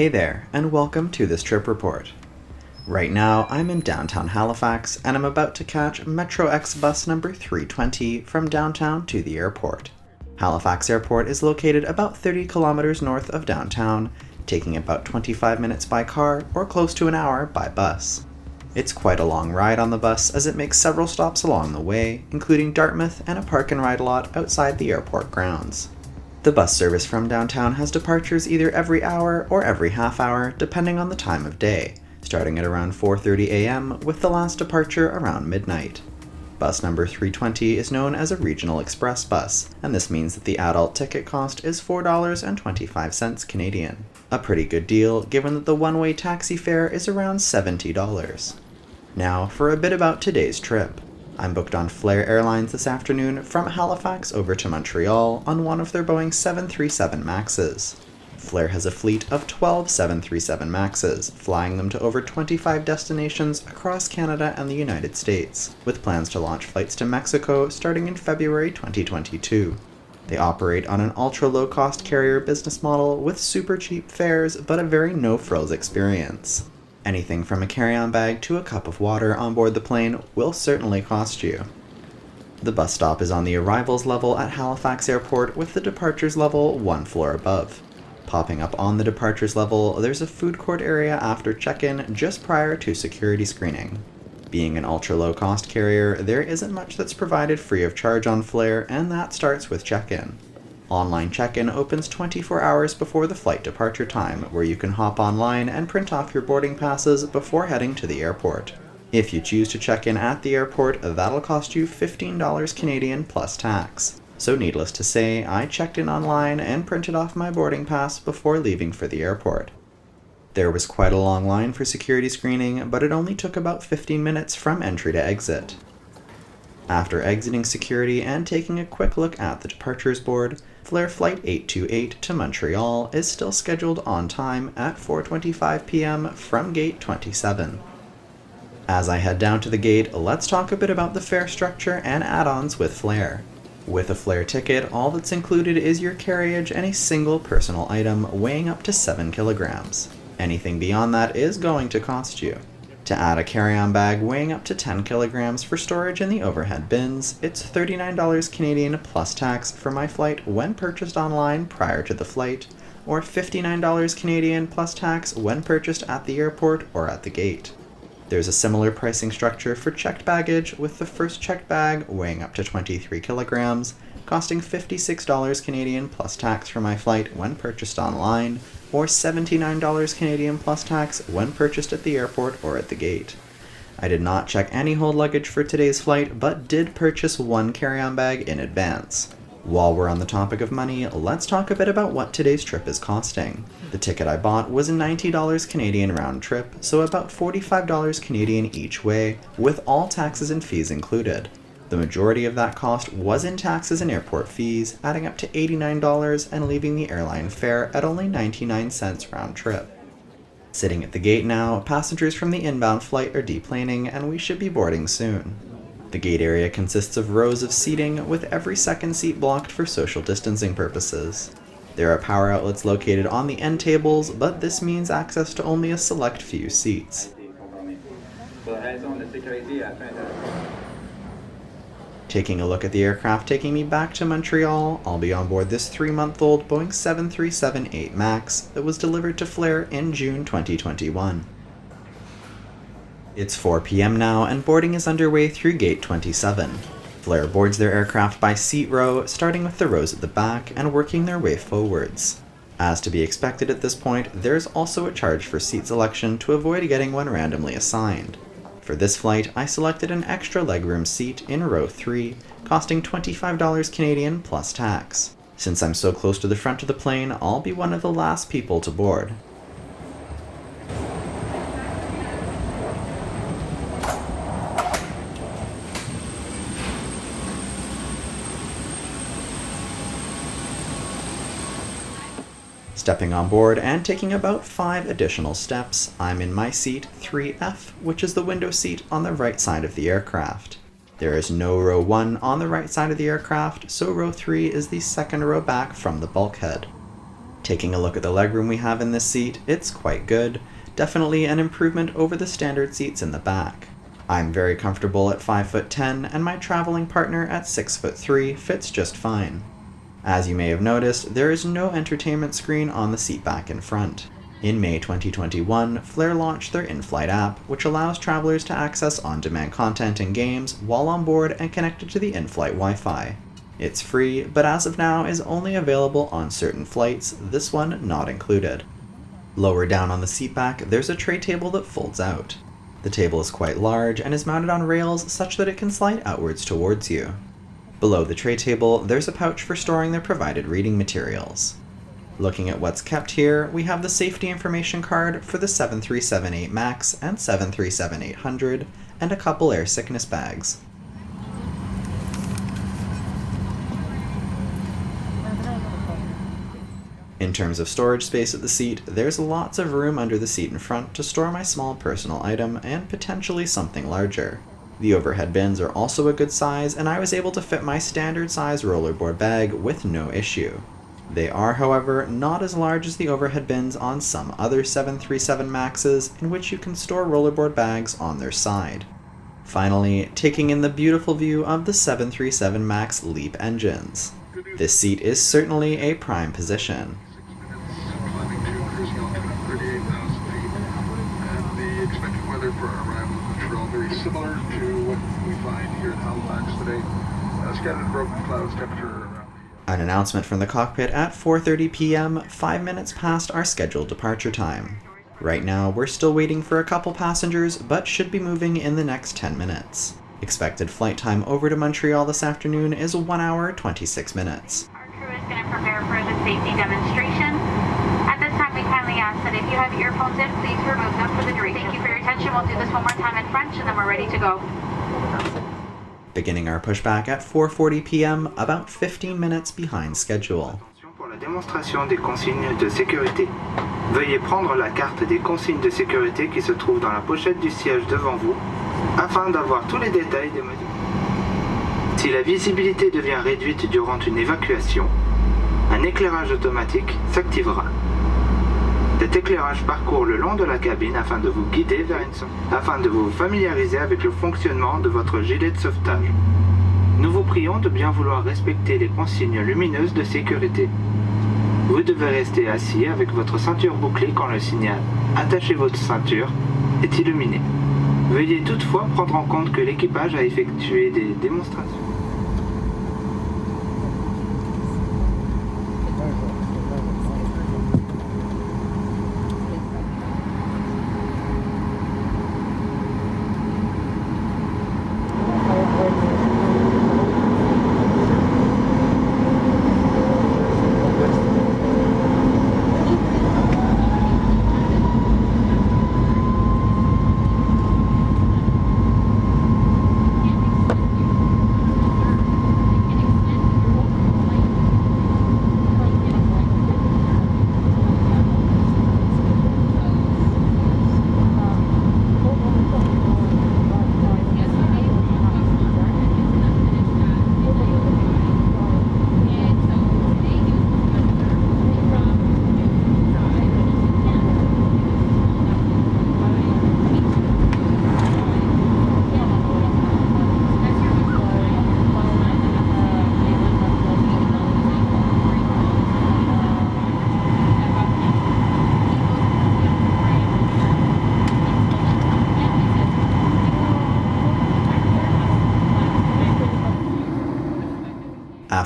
Hey there, and welcome to this trip report. Right now, I'm in downtown Halifax, and I'm about to catch Metro X bus number 320 from downtown to the airport. Halifax Airport is located about 30 kilometers north of downtown, taking about 25 minutes by car or close to an hour by bus. It's quite a long ride on the bus as it makes several stops along the way, including Dartmouth and a park and ride lot outside the airport grounds. The bus service from downtown has departures either every hour or every half hour, depending on the time of day, starting at around 4:30 a.m. with the last departure around midnight. Bus number 320 is known as a regional express bus, and this means that the adult ticket cost is $4.25 Canadian. A pretty good deal given that the one-way taxi fare is around $70. Now for a bit about today's trip. I'm booked on Flair Airlines this afternoon from Halifax over to Montreal on one of their Boeing 737 MAXs. Flair has a fleet of 12 737 MAXs, flying them to over 25 destinations across Canada and the United States, with plans to launch flights to Mexico starting in February 2022. They operate on an ultra-low-cost carrier business model with super cheap fares but a very no-frills experience. Anything from a carry-on bag to a cup of water on board the plane will certainly cost you. The bus stop is on the arrivals level at Halifax Airport with the departures level one floor above. Popping up on the departures level, there's a food court area after check-in just prior to security screening. Being an ultra-low-cost carrier, there isn't much that's provided free of charge on Flair, and that starts with check-in. Online check-in opens 24 hours before the flight departure time, where you can hop online and print off your boarding passes before heading to the airport. If you choose to check in at the airport, that'll cost you $15 Canadian plus tax. So needless to say, I checked in online and printed off my boarding pass before leaving for the airport. There was quite a long line for security screening, but it only took about 15 minutes from entry to exit. After exiting security and taking a quick look at the departures board, Flair Flight 828 to Montreal is still scheduled on time at 4:25 p.m. from Gate 27. As I head down to the gate, let's talk a bit about the fare structure and add-ons with Flair. With a Flair ticket, all that's included is your carriage and a single personal item weighing up to 7 kilograms. Anything beyond that is going to cost you. To add a carry-on bag weighing up to 10 kilograms for storage in the overhead bins, it's $39 Canadian plus tax for my flight when purchased online prior to the flight, or $59 Canadian plus tax when purchased at the airport or at the gate. There's a similar pricing structure for checked baggage, with the first checked bag weighing up to 23 kilograms, costing $56 Canadian plus tax for my flight when purchased online, or $79 Canadian plus tax when purchased at the airport or at the gate. I did not check any hold luggage for today's flight, but did purchase one carry-on bag in advance. While we're on the topic of money, let's talk a bit about what today's trip is costing. The ticket I bought was $90 Canadian round trip, so about $45 Canadian each way, with all taxes and fees included. The majority of that cost was in taxes and airport fees, adding up to $89 and leaving the airline fare at only 99 cents round trip. Sitting at the gate now, passengers from the inbound flight are deplaning and we should be boarding soon. The gate area consists of rows of seating, with every second seat blocked for social distancing purposes. There are power outlets located on the end tables, but this means access to only a select few seats. Taking a look at the aircraft taking me back to Montreal, I'll be on board this 3-month-old Boeing 737-8 MAX that was delivered to Flair in June 2021. It's 4 p.m. now and boarding is underway through Gate 27. Flair boards their aircraft by seat row, starting with the rows at the back and working their way forwards. As to be expected at this point, there's also a charge for seat selection to avoid getting one randomly assigned. For this flight, I selected an extra legroom seat in row 3, costing $25 Canadian plus tax. Since I'm so close to the front of the plane, I'll be one of the last people to board. Stepping on board and taking about 5 additional steps, I'm in my seat 3F, which is the window seat on the right side of the aircraft. There is no row 1 on the right side of the aircraft, so row 3 is the second row back from the bulkhead. Taking a look at the legroom we have in this seat, it's quite good, definitely an improvement over the standard seats in the back. I'm very comfortable at 5'10", and my traveling partner at 6'3" fits just fine. As you may have noticed, there is no entertainment screen on the seat back in front. In May 2021, Flair launched their in-flight app, which allows travelers to access on-demand content and games while on board and connected to the in-flight Wi-Fi. It's free, but as of now is only available on certain flights, this one not included. Lower down on the seat back, there's a tray table that folds out. The table is quite large and is mounted on rails such that it can slide outwards towards you. Below the tray table, there's a pouch for storing the provided reading materials. Looking at what's kept here, we have the safety information card for the 7378 MAX and 737-800, and a couple air sickness bags. In terms of storage space at the seat, there's lots of room under the seat in front to store my small personal item and potentially something larger. The overhead bins are also a good size, and I was able to fit my standard size rollerboard bag with no issue. They are, however, not as large as the overhead bins on some other 737 MAXs, in which you can store rollerboard bags on their side. Finally, taking in the beautiful view of the 737 MAX LEAP engines. This seat is certainly a prime position. The expected weather for our arrival in Montreal very similar to what we find here in Halifax today. Scattered broken clouds, temperature around An announcement from the cockpit at 4:30 p.m., 5 minutes past our scheduled departure time. Right now, we're still waiting for a couple passengers, but should be moving in the next 10 minutes. Expected flight time over to Montreal this afternoon is 1 hour, 26 minutes. Our crew is going to prepare for the safety demonstration. At this time, we kindly ask that if you have earphones in, please remove them for the duration. Thank you for your attention. We'll do this one more time in French, and then we're ready to go. Beginning our pushback at 4:40 p.m., about 15 minutes behind schedule. Pour la démonstration des consignes de sécurité. Veuillez prendre la carte des consignes de sécurité qui se trouve dans la pochette du siège devant vous, afin d'avoir tous les détails des modifications. Si la visibilité devient réduite durant une évacuation, un éclairage automatique s'activera. Cet éclairage parcourt le long de la cabine afin de vous guider vers une sortie, afin de vous familiariser avec le fonctionnement de votre gilet de sauvetage. Nous vous prions de bien vouloir respecter les consignes lumineuses de sécurité. Vous devez rester assis avec votre ceinture bouclée quand le signal « Attachez votre ceinture » est illuminé. Veuillez toutefois prendre en compte que l'équipage a effectué des démonstrations.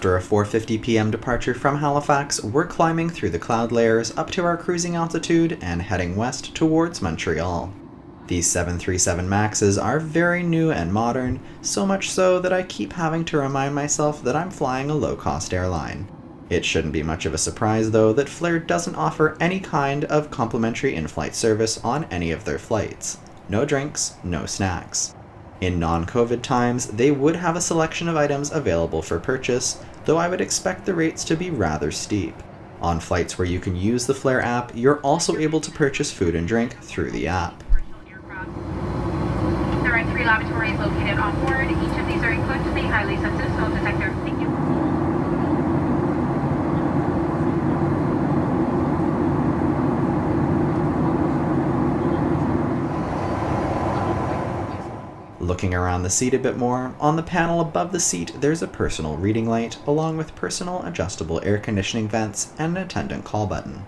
After a 4:50 p.m. departure from Halifax, we're climbing through the cloud layers up to our cruising altitude and heading west towards Montreal. These 737 MAXs are very new and modern, so much so that I keep having to remind myself that I'm flying a low-cost airline. It shouldn't be much of a surprise though that Flair doesn't offer any kind of complimentary in-flight service on any of their flights. No drinks, no snacks. In non-COVID times, they would have a selection of items available for purchase, though I would expect the rates to be rather steep. On flights where you can use the Flair app, you're also able to purchase food and drink through the app. There are 3 lavatories located on board. Each of these are equipped with a highly sensitive smoke detector. Thank you. Looking around the seat a bit more, on the panel above the seat there's a personal reading light, along with personal adjustable air conditioning vents and an attendant call button.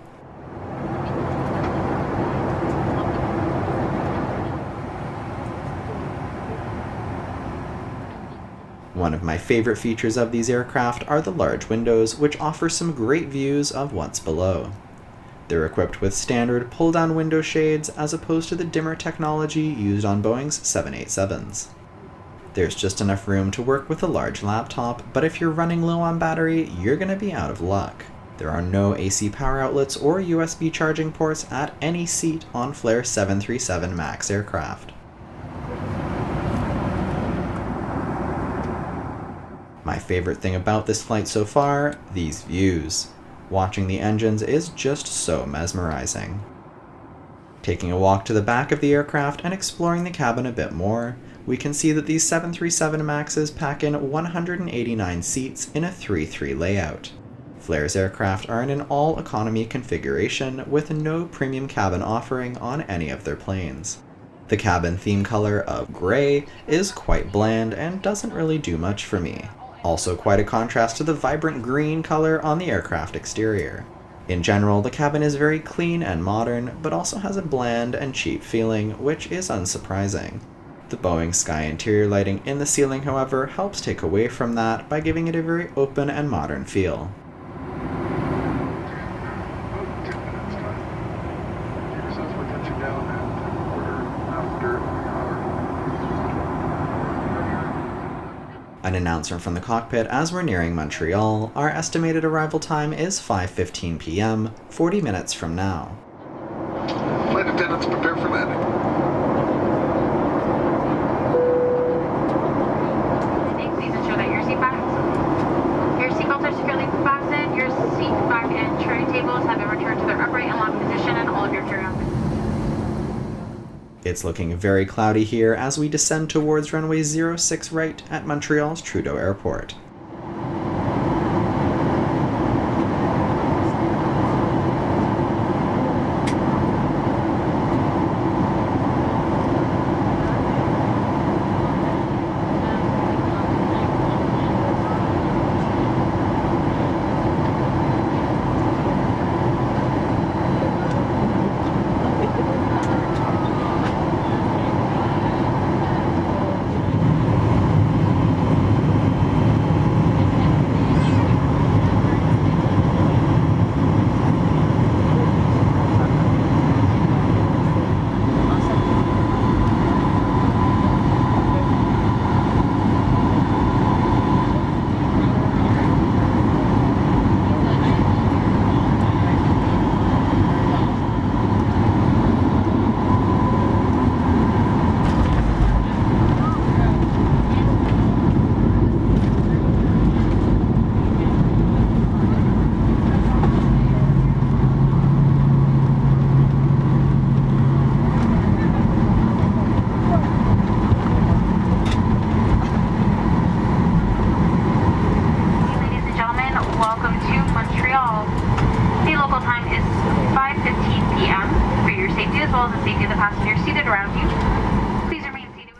One of my favorite features of these aircraft are the large windows, which offer some great views of what's below. They're equipped with standard pull-down window shades as opposed to the dimmer technology used on Boeing's 787s. There's just enough room to work with a large laptop, but if you're running low on battery, you're going to be out of luck. There are no AC power outlets or USB charging ports at any seat on Flair 737 MAX aircraft. My favorite thing about this flight so far, these views. Watching the engines is just so mesmerizing. Taking a walk to the back of the aircraft and exploring the cabin a bit more, we can see that these 737 MAXs pack in 189 seats in a 3-3 layout. Flair's aircraft are in an all-economy configuration with no premium cabin offering on any of their planes. The cabin theme color of grey is quite bland and doesn't really do much for me. Also quite a contrast to the vibrant green color on the aircraft exterior. In general, the cabin is very clean and modern, but also has a bland and cheap feeling, which is unsurprising. The Boeing sky interior lighting in the ceiling, however, helps take away from that by giving it a very open and modern feel. About 10 minutes time. Here says we're touching down at quarter after an hour. An announcement from the cockpit as we're nearing Montreal. Our estimated arrival time is 5:15 p.m., 40 minutes from now. Flight attendants prepare for landing. Please ensure that your seatbelts are securely fastened, your seat back and tray tables have been returned to their upright and locked position, and all of your carry-on. It's looking very cloudy here as we descend towards runway 06 right at Montreal's Trudeau Airport.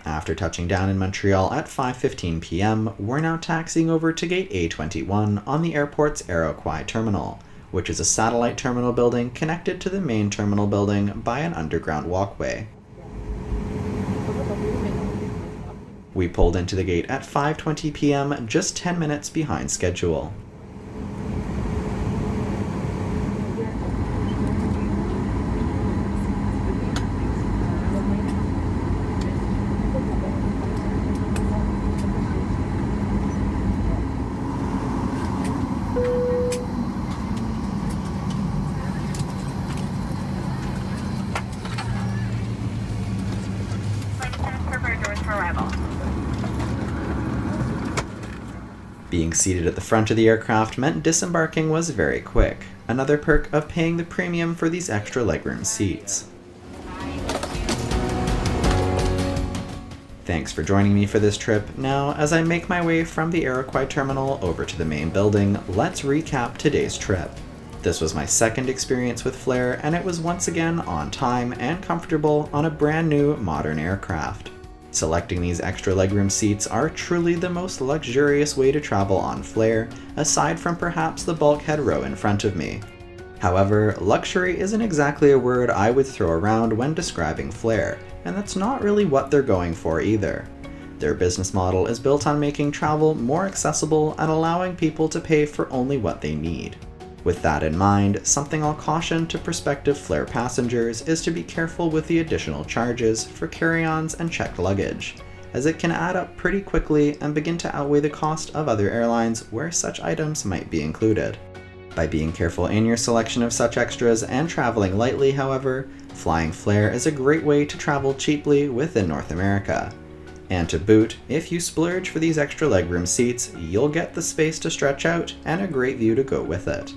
After touching down in Montreal at 5:15 p.m., we're now taxiing over to Gate A21 on the airport's Iroquois Terminal, which is a satellite terminal building connected to the main terminal building by an underground walkway. We pulled into the gate at 5:20 p.m., just 10 minutes behind schedule. Being seated at the front of the aircraft meant disembarking was very quick, another perk of paying the premium for these extra legroom seats. Thanks for joining me for this trip. Now, as I make my way from the Iroquois terminal over to the main building, let's recap today's trip. This was my second experience with Flair, and it was once again on time and comfortable on a brand new modern aircraft. Selecting these extra legroom seats are truly the most luxurious way to travel on Flair, aside from perhaps the bulkhead row in front of me. However, luxury isn't exactly a word I would throw around when describing Flair, and that's not really what they're going for either. Their business model is built on making travel more accessible and allowing people to pay for only what they need. With that in mind, something I'll caution to prospective Flair passengers is to be careful with the additional charges for carry-ons and checked luggage, as it can add up pretty quickly and begin to outweigh the cost of other airlines where such items might be included. By being careful in your selection of such extras and traveling lightly, however, flying Flair is a great way to travel cheaply within North America. And to boot, if you splurge for these extra legroom seats, you'll get the space to stretch out and a great view to go with it.